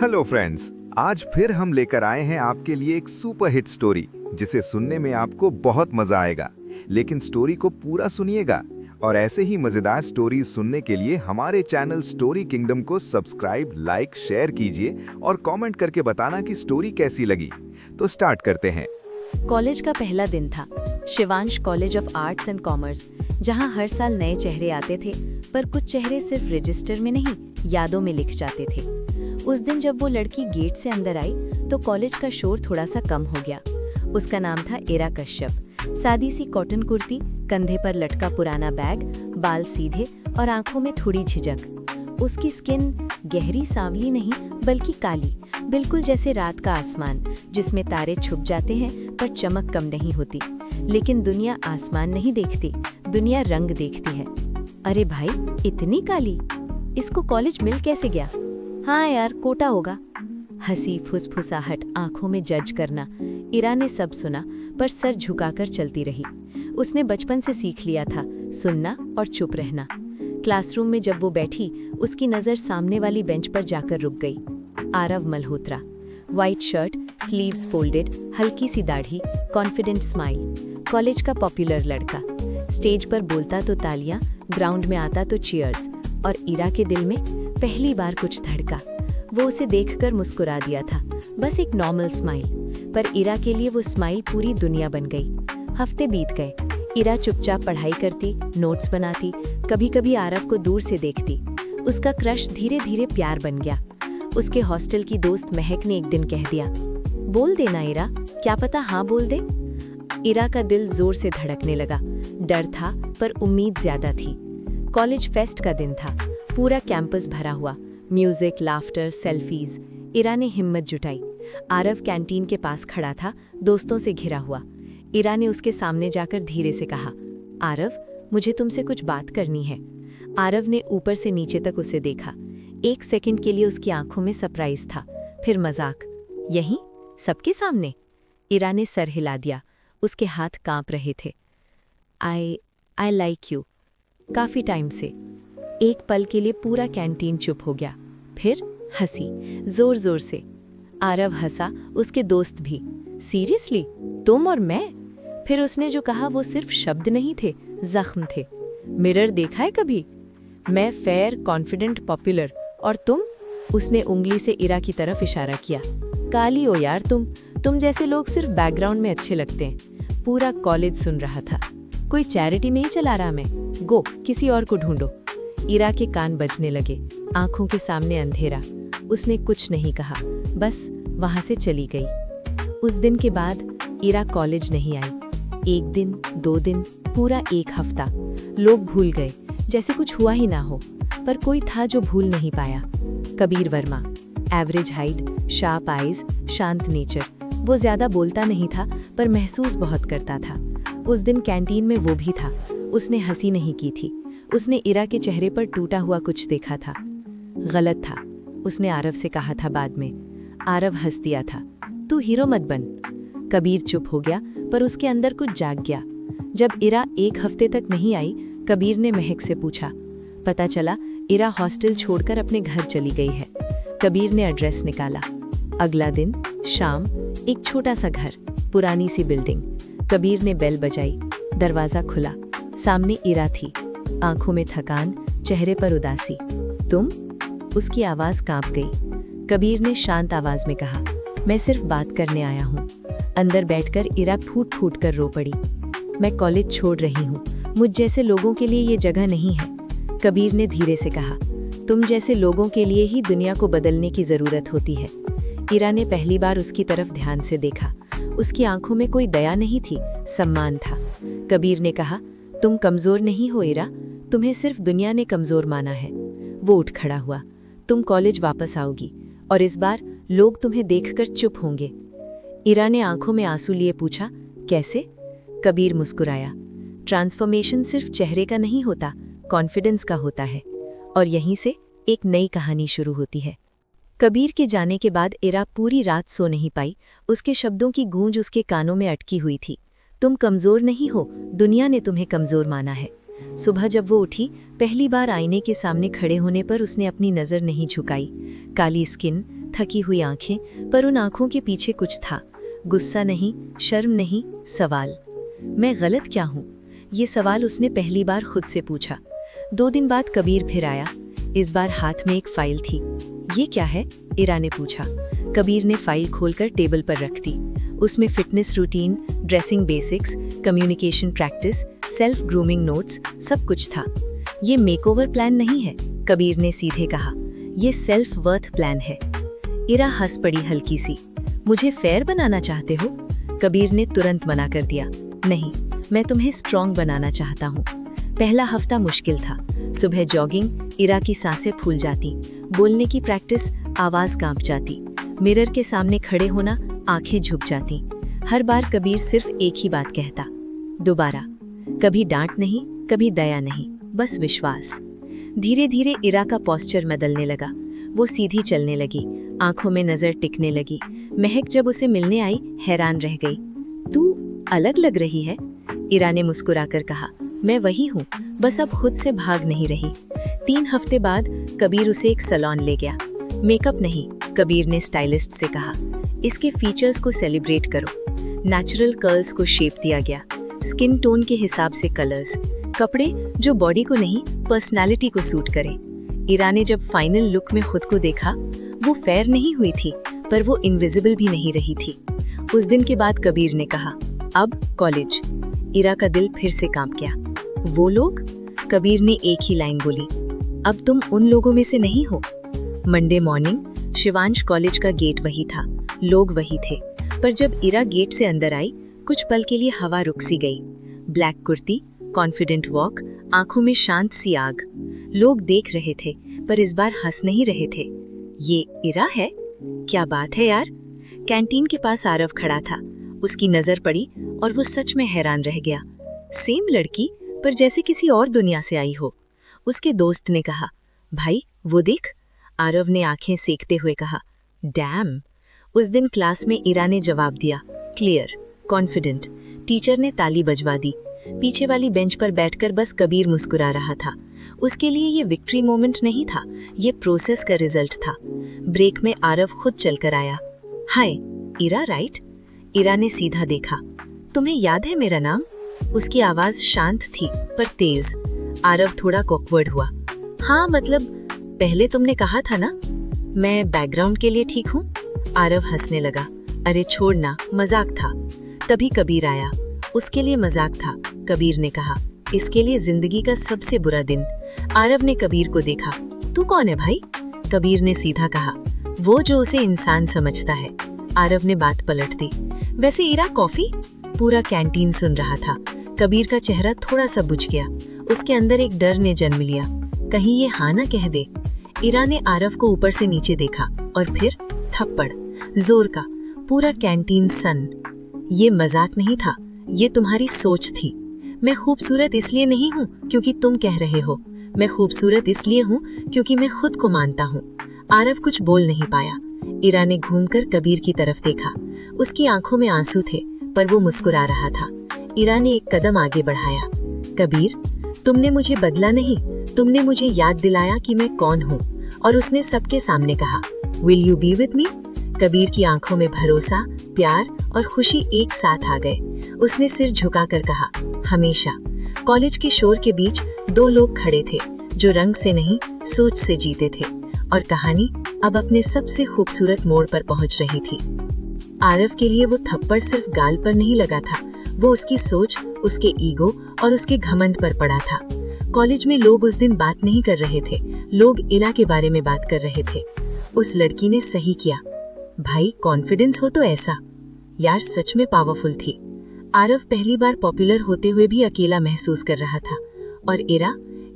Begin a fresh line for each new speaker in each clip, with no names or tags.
Hello friends, आज फिर हम लेकर आए हैं आपके लिए एक सुपर हिट स्टोरी जिसे सुनने में आपको बहुत मजा आएगा। लेकिन स्टोरी को पूरा सुनिएगा और ऐसे ही मजेदार स्टोरीज सुनने के लिए हमारे चैनल स्टोरी किंगडम को सब्सक्राइब, लाइक, शेयर कीजिए और कमेंट करके बताना कि स्टोरी कैसी लगी। तो स्टार्ट करते हैं।
कॉलेज का पहला दिन था। Shivansh college of arts and commerce, जहां हर साल नए चेहरे आते थे, पर कुछ चेहरे सिर्फ रजिस्टर में नहीं, यादों में लिख जाते थे। उस दिन जब वो लड़की गेट से अंदर आई तो कॉलेज का शोर थोड़ा सा कम हो गया। उसका नाम था इरा कश्यप। सादी सी कॉटन कुर्ती, कंधे पर लटका पुराना बैग, बाल सीधे और आंखों में थोड़ी झिझक। उसकी स्किन गहरी सांवली नहीं बल्कि काली, बिल्कुल जैसे रात का आसमान जिसमें तारे छुप जाते हैं पर चमक कम नहीं होती। लेकिन दुनिया आसमान नहीं देखती, दुनिया रंग देखती है। अरे भाई, इतनी काली, इसको कॉलेज मिल कैसे गया? हाँ यार, कोटा होगा। हंसी, फुसफुसाहट, आंखों में जज करना। इरा ने सब सुना पर सर झुकाकर चलती रही। उसने बचपन से सीख लिया था सुनना और चुप रहना। क्लासरूम में जब वो बैठी, उसकी नज़र सामने वाली बेंच पर जाकर रुक गई। Aarav Malhotra, white shirt, sleeves folded, हल्की सी दाढ़ी, कॉन्फिडेंट स्माइल, कॉलेज का पॉपुलर लड़का। स्टेज पर बोलता तो तालियां, ग्राउंड में आता तो चीयर्स। और इरा के दिल में पहली बार कुछ धड़का। वो उसे देखकर मुस्कुरा दिया था, बस एक नॉर्मल स्माइल, पर इरा के लिए वो स्माइल पूरी दुनिया बन गई। हफ्ते बीत गए। इरा चुपचाप पढ़ाई करती, नोट्स बनाती, कभी कभी आरव को दूर से देखती। उसका क्रश धीरे धीरे प्यार बन गया। उसके हॉस्टल की दोस्त महक ने एक दिन कह दिया, बोल देना इरा, क्या पता हाँ बोल दे। इरा का दिल जोर से धड़कने लगा। डर था पर उम्मीद ज्यादा थी। कॉलेज फेस्ट का दिन था। पूरा कैंपस भरा हुआ, म्यूजिक, लाफ्टर, सेल्फीज। इरा ने हिम्मत जुटाई। आरव कैंटीन के पास खड़ा था, दोस्तों से घिरा हुआ। इरा ने उसके सामने जाकर धीरे से कहा, आरव, मुझे तुमसे कुछ बात करनी है। आरव ने ऊपर से नीचे तक उसे देखा। एक सेकंड के लिए उसकी आंखों में सरप्राइज था, फिर मजाक। यहीं सबके सामने? इरा ने सर हिला दिया। उसके हाथ कांप रहे थे। I like you. काफी टाइम से। एक पल के लिए पूरा कैंटीन चुप हो गया। फिर हंसी, जोर जोर से। आरव हंसा, उसके दोस्त भी। सीरियसली, तुम और मैं? फिर उसने जो कहा वो सिर्फ शब्द नहीं थे, जख्म थे। मिरर देखा है कभी? मैं फेयर, कॉन्फिडेंट, पॉपुलर, और तुम? उसने उंगली से इरा की तरफ इशारा किया। काली हो यार तुम जैसे लोग सिर्फ बैकग्राउंड में अच्छे लगते हैं। पूरा कॉलेज सुन रहा था। कोई चैरिटी नहीं चला रहा मैं, गो किसी और को ढूंढो। इरा के कान बजने लगे, आंखों के सामने अंधेरा। उसने कुछ नहीं कहा, बस वहां से चली गई। उस दिन के बाद इरा कॉलेज नहीं आई। एक दिन, 2 दिन, पूरा एक हफ्ता। लोग भूल गए जैसे कुछ हुआ ही ना हो, पर कोई था जो भूल नहीं पाया। Kabir Verma, average height, sharp eyes, शांत नेचर। वो ज्यादा बोलता नहीं था पर महसूस बहुत करता था। उस दिन कैंटीन में वो भी था। उसने हंसी नहीं की थी। उसने इरा के चेहरे पर टूटा हुआ कुछ देखा था। गलत था, उसने आरव से कहा था बाद में। आरव हंस दिया था, तू हीरो मत बन। कबीर चुप हो गया, पर उसके अंदर कुछ जाग गया। जब इरा एक हफ्ते तक नहीं आई, कबीर ने महक से पूछा। पता चला इरा हॉस्टल छोड़कर अपने घर चली गई है। कबीर ने एड्रेस निकाला। अगला दिन शाम, एक छोटा सा घर, पुरानी सी बिल्डिंग। कबीर ने बेल बजाई। दरवाजा खुला। सामने इरा थी, आंखों में थकान, चेहरे पर उदासी। तुम? उसकी आवाज कांप गई। कबीर ने शांत आवाज में कहा, मैं सिर्फ बात करने आया हूँ। अंदर बैठकर इरा फूट फूट कर रो पड़ी। मैं कॉलेज छोड़ रही हूँ, मुझ जैसे लोगों के लिए ये जगह नहीं है। कबीर ने धीरे से कहा, तुम जैसे लोगों के लिए ही दुनिया को बदलने की जरूरत होती है। इरा ने पहली बार उसकी तरफ ध्यान से देखा। उसकी आंखों में कोई दया नहीं थी, सम्मान था। कबीर ने कहा, तुम कमजोर नहीं हो इरा, तुम्हें सिर्फ दुनिया ने कमजोर माना है। वो उठ खड़ा हुआ। तुम कॉलेज वापस आओगी और इस बार लोग तुम्हें देखकर चुप होंगे। इरा ने आंखों में आंसू लिए पूछा, कैसे? कबीर मुस्कुराया। ट्रांसफॉर्मेशन सिर्फ चेहरे का नहीं होता, कॉन्फिडेंस का होता है। और यहीं से एक नई कहानी शुरू होती है। कबीर के जाने के बाद इरा पूरी रात सो नहीं पाई। उसके शब्दों की गूंज उसके कानों में अटकी हुई थी। तुम कमजोर नहीं हो, दुनिया ने तुम्हें कमजोर माना है। सुबह जब वो उठी, पहली बार आईने के सामने खड़े होने पर उसने अपनी नज़र नहीं झुकाई। काली स्किन, थकी हुई आंखें, पर उन आंखों के पीछे कुछ था। गुस्सा नहीं, शर्म नहीं, सवाल। मैं गलत क्या हूँ? ये सवाल उसने पहली बार खुद से पूछा। 2 दिन बाद कबीर फिर आया। इस बार हाथ में एक फाइल थी। ये क्या है? इरा ने पूछा। कबीर ने फाइल खोलकर टेबल पर रख दी। उसमें fitness routine, dressing basics, communication practice, self grooming notes, सब कुछ था। ये मेकओवर प्लान नहीं है, कबीर ने सीधे कहा। ये सेल्फ वर्थ प्लान है। इरा हंस पड़ी हल्की सी। मुझे फेयर बनाना चाहते हो? कबीर ने तुरंत मना कर दिया। नहीं, मैं तुम्हें स्ट्रॉन्ग बनाना चाहता हूँ। पहला हफ्ता मुश्किल था। सुबह जॉगिंग, इरा की सांसें फूल जाती। बोलने की प्रैक्टिस, आवाज कांप जाती। मिरर के सामने खड़े होना, आंखें झुक जाती। हर बार कबीर सिर्फ एक ही बात कहता, दोबारा। कभी डांट नहीं, कभी दया नहीं, बस विश्वास। धीरे धीरे इरा का पोस्चर बदलने लगा। वो सीधी चलने लगी, आंखों में नजर टिकने लगी। महक जब उसे मिलने आई, हैरान रह गई। तू अलग लग रही है, इरा ने मुस्कुराकर कहा। मैं वही हूँ, बस अब खुद से भाग नहीं रही। 3 हफ्ते बाद कबीर उसे एक सैलून ले गया। मेकअप नहीं, कबीर ने स्टाइलिस्ट से कहा। इसके फीचर्स को सेलिब्रेट करो। नेचुरल कर्ल्स को शेप दिया गया, स्किन टोन के हिसाब से कलर्स, कपड़े जो बॉडी को नहीं पर्सनालिटी को सूट करें। इरा ने जब फाइनल लुक में खुद को देखा, वो फेयर नहीं हुई थी, पर वो इनविजिबल भी नहीं रही थी। उस दिन के बाद कबीर ने कहा, अब कॉलेज। इरा का दिल फिर से कांप गया। वो लोग? कबीर ने एक ही लाइन बोली, अब तुम उन लोगों में से नहीं हो। मंडे मॉर्निंग शिवांश कॉलेज का गेट वही था, लोग वही थे, पर जब इरा गेट से अंदर आई, कुछ पल के लिए हवा रुक सी गई। ब्लैक कुर्ती, कॉन्फिडेंट वॉक, आंखों में शांत सी आग। लोग देख रहे थे, पर इस बार हंस नहीं रहे थे। ये इरा है? क्या बात है यार। कैंटीन के पास आरव खड़ा था। उसकी नजर पड़ी और वो सच में हैरान रह गया। सेम लड़की, पर जैसे किसी और दुनिया से आई हो। उसके दोस्त ने कहा, भाई वो देख। आरव ने आंखें सेकते हुए कहा, डैम। उस दिन क्लास में इरा ने जवाब दिया, क्लियर, कॉन्फिडेंट। टीचर ने ताली बजवा दी। पीछे वाली बेंच पर बैठकर बस कबीर मुस्कुरा रहा था। उसके लिए ये विक्ट्री मोमेंट नहीं था, ये प्रोसेस का रिजल्ट था। ब्रेक में आरव खुद चलकर आया। हाय, इरा राइट? इरा ने सीधा देखा। तुम्हें याद है मेरा नाम? उसकी आवाज शांत थी पर तेज। आरव थोड़ा कॉकवर्ड हुआ। हाँ मतलब, पहले तुमने कहा था ना। मैं बैकग्राउंड के लिए ठीक हूँ? आरव हंसने लगा। अरे छोड़ना, मजाक था। तभी कबीर आया। उसके लिए मजाक था, कबीर ने कहा। इसके लिए जिंदगी का सबसे बुरा दिन। आरव ने कबीर को देखा। तू कौन है भाई? कबीर ने सीधा कहा, वो जो उसे इंसान समझता है। आरव ने बात पलट दी। वैसे इरा कॉफी? पूरा कैंटीन सुन रहा था। कबीर का चेहरा थोड़ा सा बुझ गया। उसके अंदर एक डर ने जन्म लिया, कहीं ये हाँ ना कह दे। इरा ने आरव को ऊपर से नीचे देखा और फिर थप्पड़, जोर का। पूरा कैंटीन सन। ये मजाक नहीं था, ये तुम्हारी सोच थी। मैं खूबसूरत इसलिए नहीं हूँ क्योंकि तुम कह रहे हो, मैं खूबसूरत इसलिए हूँ क्योंकि मैं खुद को मानता हूँ। आरव कुछ बोल नहीं पाया। इरा ने घूमकर कबीर की तरफ देखा। उसकी आंखों में आंसू थे, पर वो मुस्कुरा रहा था। इरा ने एक कदम आगे बढ़ाया। कबीर, तुमने मुझे बदला नहीं, तुमने मुझे याद दिलाया कि मैं कौन हूँ। और उसने सबके सामने कहा, will you be with me? Kabir की आंखों में भरोसा, प्यार और खुशी एक साथ आ गए। उसने सिर झुकाकर कहा, हमेशा। कॉलेज के शोर के बीच 2 लोग खड़े थे, जो रंग से नहीं सोच से जीते थे, और कहानी अब अपने सबसे खूबसूरत मोड़ पर पहुंच रही थी। आरव के लिए वो थप्पड़ सिर्फ गाल पर नहीं लगा था, वो उसकी सोच, उसके ईगो और उसके घमंड पर पड़ा था। कॉलेज में लोग उस दिन बात नहीं कर रहे थे, लोग इरा के बारे में बात कर रहे थे। उस लड़की ने सही किया। भाई, कॉन्फिडेंस हो तो ऐसा। यार सच में पावरफुल थी। आरव पहली बार पॉपुलर होते हुए भी अकेला महसूस कर रहा था, और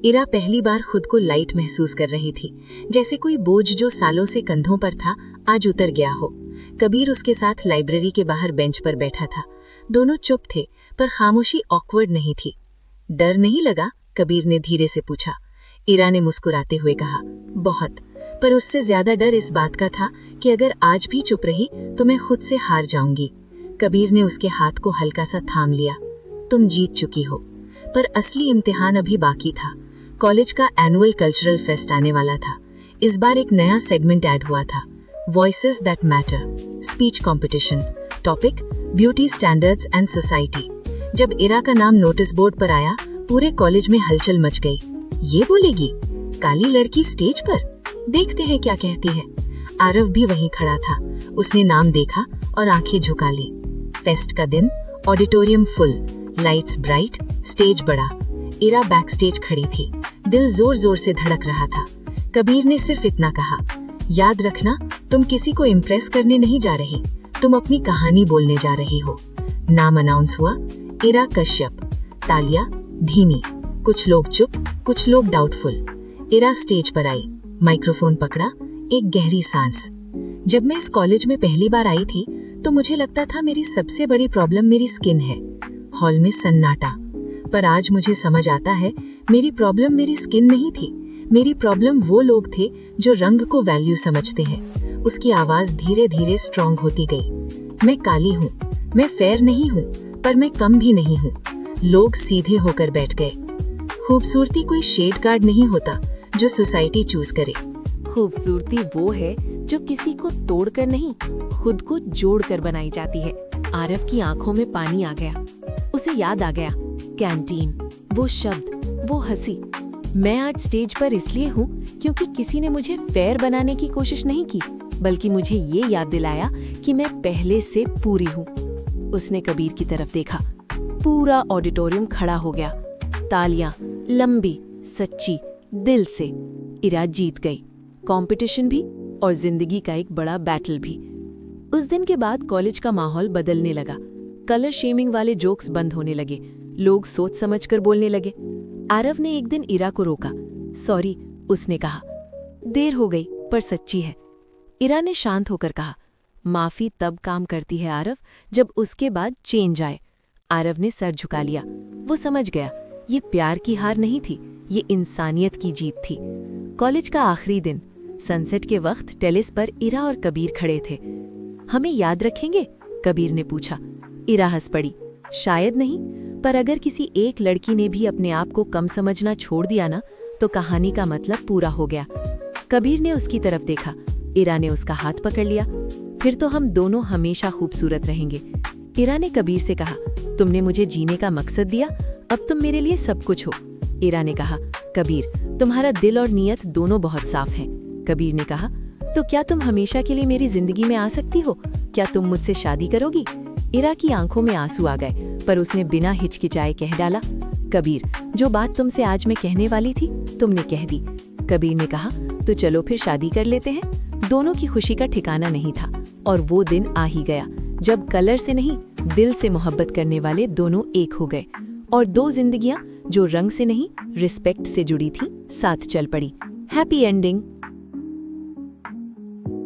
इरा पहली बार खुद को लाइट महसूस कर रही थी, जैसे कोई बोझ जो सालों से कंधों पर था आज उतर गया हो। कबीर उसके साथ लाइब्रेरी के बाहर बेंच पर बैठा था। दोनों चुप थे, पर खामोशी ऑकवर्ड नहीं थी। डर नहीं लगा? कबीर ने धीरे से पूछा। इरा ने मुस्कुराते हुए कहा, बहुत, पर उससे ज्यादा डर इस बात का था कि अगर आज भी चुप रही तो मैं खुद से हार जाऊंगी। कबीर ने उसके हाथ को हल्का सा थाम लिया। तुम जीत चुकी हो, पर असली इम्तिहान अभी बाकी था। कॉलेज का एनुअल कल्चरल फेस्ट आने वाला था। इस बार एक नया सेगमेंट ऐड हुआ था,
voices that matter, speech competition, topic beauty standards and society. जब इरा का नाम नोटिस बोर्ड पर आया, पूरे कॉलेज में हलचल मच गई। ये बोलेगी, काली लड़की स्टेज पर, देखते हैं क्या कहती है। आरव भी वहीं खड़ा था। उसने नाम देखा और आंखें झुका ली। फेस्ट का दिन, auditorium full, lights bright, stage बड़ा। इरा बैक स्टेज खड़ी थी। दिल जोर जोर से धड़क रहा था। कबीर ने सिर्फ इतना कहा, याद रखना, तुम किसी को इम्प्रेस करने नहीं जा रही, तुम अपनी कहानी बोलने जा रही हो। नाम अनाउंस हुआ, इरा कश्यप। तालियां धीमी, कुछ लोग चुप, कुछ लोग डाउटफुल। इरा स्टेज पर आई, माइक्रोफोन पकड़ा, एक गहरी सांस। जब मैं इस कॉलेज में पहली बार आई थी तो मुझे लगता था मेरी सबसे बड़ी प्रॉब्लम मेरी स्किन है। हॉल में सन्नाटा। पर आज मुझे समझ आता है, मेरी प्रॉब्लम मेरी स्किन नहीं थी, मेरी प्रॉब्लम वो लोग थे जो रंग को वैल्यू समझते हैं। उसकी आवाज धीरे धीरे स्ट्रॉन्ग होती गई। मैं काली हूँ, मैं फेयर नहीं हूँ, पर मैं कम भी नहीं हूँ। लोग सीधे होकर बैठ गए। खूबसूरती कोई शेड कार्ड नहीं होता जो सोसाइटी चूज करे।
खूबसूरती वो है जो किसी को तोड़कर नहीं, खुद को जोड़कर बनाई जाती है। आरव की आंखों में पानी आ गया। उसे याद आ गया, कैंटीन, वो शब्द, वो हंसी। मैं आज स्टेज पर इसलिए हूँ क्योंकि किसी ने मुझे फेयर बनाने की कोशिश नहीं की, बल्कि मुझे ये याद दिलाया कि मैं पहले से पूरी हूँ। उसने कबीर की तरफ देखा। पूरा ऑडिटोरियम खड़ा हो गया। तालियां, लंबी, सच्ची, दिल से। इरा जीत गई, कंपटीशन भी और जिंदगी का एक बड़ा बैटल भी। उस दिन के बाद कॉलेज का माहौल बदलने लगा। कलर शेमिंग वाले जोक्स बंद होने लगे। लोग सोच समझकर बोलने लगे। आरव ने एक दिन इरा को रोका। सॉरी, उसने कहा। देर हो गई पर सच्ची है। इरा ने शांत होकर कहा, माफी तब काम करती है आरव, जब उसके बाद चेंज आए। आरव ने सर झुका लिया। वो समझ गया, ये प्यार की हार नहीं थी, ये इंसानियत की जीत थी। कॉलेज का आखिरी दिन, सनसेट के वक्त टेरेस पर इरा और कबीर खड़े थे। हमें याद रखेंगे? कबीर ने पूछा। इरा हंस पड़ी। शायद नहीं, पर अगर किसी एक लड़की ने भी अपने आप को कम समझना छोड़ दिया ना, तो कहानी का मतलब पूरा हो गया। कबीर ने उसकी तरफ देखा। इरा ने उसका हाथ पकड़ लिया। फिर तो हम दोनों हमेशा खूबसूरत रहेंगे। इरा ने कबीर से कहा, तुमने मुझे जीने का मकसद दिया, अब तुम मेरे लिए सब कुछ हो। इरा ने कहा, कबीर, तुम्हारा दिल और नीयत दोनों बहुत साफ हैं। कबीर ने कहा, तो क्या तुम हमेशा के लिए मेरी जिंदगी में आ सकती हो? क्या तुम मुझसे शादी करोगी? इरा की आंखों में आंसू आ गए, पर उसने बिना हिचकिचाए कह डाला, कबीर, जो बात तुमसे आज मैं कहने वाली थी, तुमने कह दी। कबीर ने कहा, तो चलो फिर शादी कर लेते हैं। दोनों की खुशी का ठिकाना नहीं था, और वो दिन आ ही गया जब कलर से नहीं, दिल से मोहब्बत करने वाले दोनों एक हो गए, और दो जिंदगियां जो रंग से नहीं, रिस्पेक्ट से जुड़ी थी, साथ चल पड़ी। Happy ending.